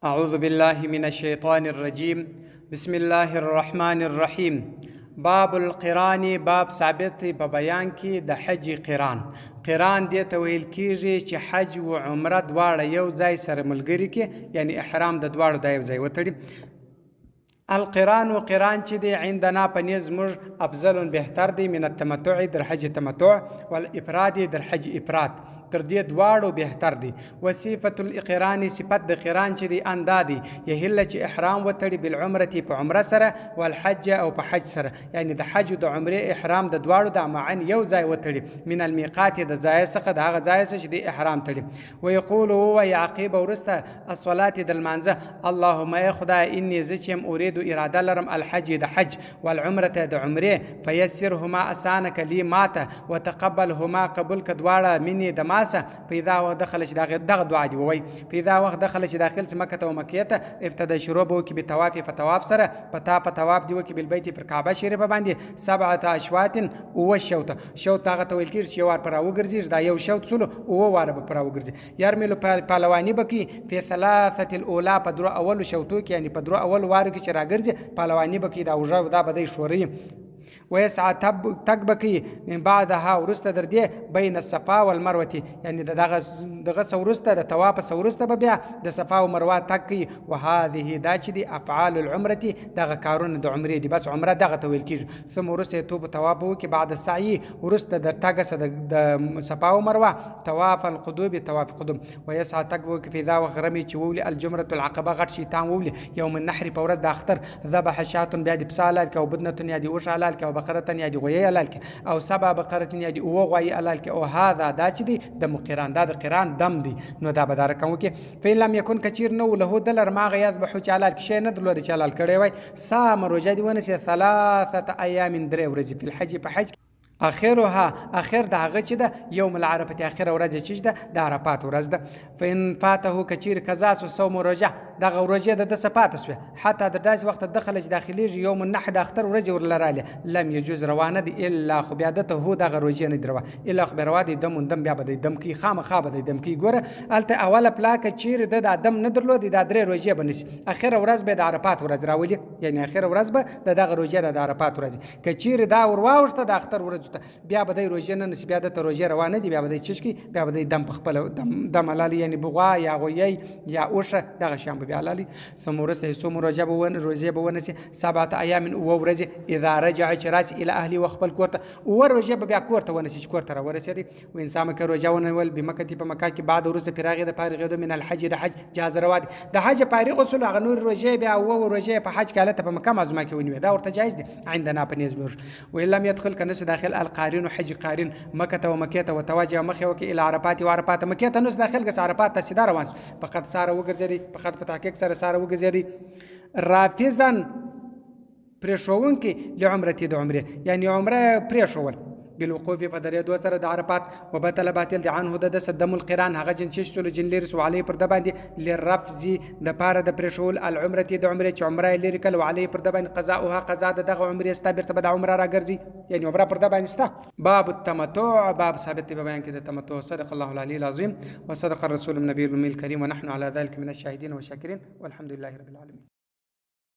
أعوذ بالله من الشيطان الرجيم. بسم الله الرحمن الرحيم. باب القران، باب ثابت په بیان کې د حج قران. قران دې ته ویل کېږي چې حج و عمره دواړه یو ځای سره ملګري کې، یعنی احرام د دواړو د یو ځای وتړي. القران و قران چې دی عندنا په نزد موږ افضل بهتر دی من التمتع در حج تمتع والافراد در حج افراد، تر دې دواړو بهتر دی. وصفه الاقران، صفت د قران چې دی اندادي یهله چې احرام وتړي بالعمره په عمره سره والحج او په حج سره، یعنی د حج او د عمره احرام د دواړو د معن یو ځای وتړي من الميقات د ځای څخه د هغه ځای څخه چې دی احرام تړي. ويقول هو يعقب ورسته الصلاه د المانزه اللهم ای خدای انی زچم اريد اراده لرم الحج د حج والعمره د عمره فيسرهما اسانك لي ماته وتقبلهما قبول کدواړه مني د پیدا وقت دخل چې دغه دعا دی وای پیدا وقت دخل چې داخل س مکه او مکه ته ابتدا شروع بو کې په طواف فتواف سره په طواف دی کې بل بیت پر کعبه شریفه باندې 7 اشواط او شوت هغه ته ویل کېږي چې وار پر وګرځي دا یو شوت سلو او وار پر وګرځي يرمل پهلوانی بکی په ثلاثه الاولى په درو اول شوتو کې، یعنی په درو اول وار کې چې راګرځي پهلوانی بکی دا وژه دا بدای شوري. ويسعى تكبكي بعدها ورسته در دې بین الصفا والمروه، یعنی دغه سورسته د طواف سورسته بیا د صفا او مروه تکي. وهذه دا چې دی افعال العمره دغه کارونه د عمره دی، بس عمره دغه تویل کیږي. ثم ورسته تو طواف وکي بعد السعي ورسته د تاګه د صفا او مروه طواف القدوم طواف قدوم. ويسعى تكبكي في ذا وغرمي چې وولي الجمره العقبه غټ شیطان وولي یوم النحر په ورځ د اختر ذبح شات بیا د بصالال کې او بدنه یا دی او شالال کې او بقره یا دی غوی علال کې او 7 بقره یا دی او غوی علال کې. او هذا دا چې دی د مقران دا د قران دم دی. نو دا بدار کوم کې فین لم یکن کثیر نو له دلر ما غیاذ بحو چالال کې شی نه دلوري چالال کړي وای سام روزه دی ونسه 3 ایام درې ورځې په حج په حج اخرها اخر د هغه چې د یوم العرفه اخر ورځ چې د عرفات ورځ ده. فین فاته کثیر قضا او صوم روزه دغه ورځې د صفات سو حتی د داس وخت دخل داخلي یوم النحر اختر ورځ ورلراله لم يجوز روانه دي الا خو بیادته هو دغه روزې نه دروا الا خبروا دي دم بیا بده دم کی خامخا بده دم کی ګوره الته اوله پلاکه چیر د دم نه درلودي د درې روزې بنس اخر ورځ به د عرفات ورځ راولي، یعنی اخر ورځ به دغه روزې د عرفات ورځ کچیر دا ورواوشته د اختر ورځ بیا بده روزې نه نس بیا د روزې روانه دي بیا بده چشکی بیا بده دم په خپل دم حلال، یعنی بغوا یا غوی یا اوشه دغه شام بیا حلال. ثم ورسته سوم رجب ون روزې به ونسي 7 ایام او ورځ اذا رجع چراس الى اهلی وخپل کوړه او روزې بیا کوړه ونسي کوړه را ورسېدي. و انسان کې روزه ونول بمکه په مکه کې بعد ورسته فراغ د فارغ من الحج د حج جاز رواد د حج فارغ اصول غ نور روزې بیا او روزې په حج کاله په مکه معظمه کې ونیو دا ورته جایز دي عندنا په نسبه. و لم يدخل کنس داخل القارن حج قارن مکه او مکه ته وتواجه مخه وکي الى عرفات وعرفات مکه ته نس داخل ګس عرفات ته سیده روان فقط ساره وګرځي فقط په تحقیق سره وګرځي رافزا پرشوون کې لعمرتي د عمره، یعنی عمره پرشول بالوقوف په درې دوه سره د عرفات وبطل باطل عنه د صدم القران هغه جن چې سول جن لري سو علی پر د باندې لرفز د پاره د پرشول العمرتي د عمره چې عمره لري کله علی پر د باندې قضاءها قضا دغه عمره استبر ته د عمره راګرځي، یعنی عمره پر د باندې استا. باب التمتع، باب ثابت په بیان کې د تمتع. صدق الله العلی العظیم وصدق الرسول النبي الامي الكريم ونحن على ذلك من الشاهدين والشاكرين والحمد لله رب العالمين.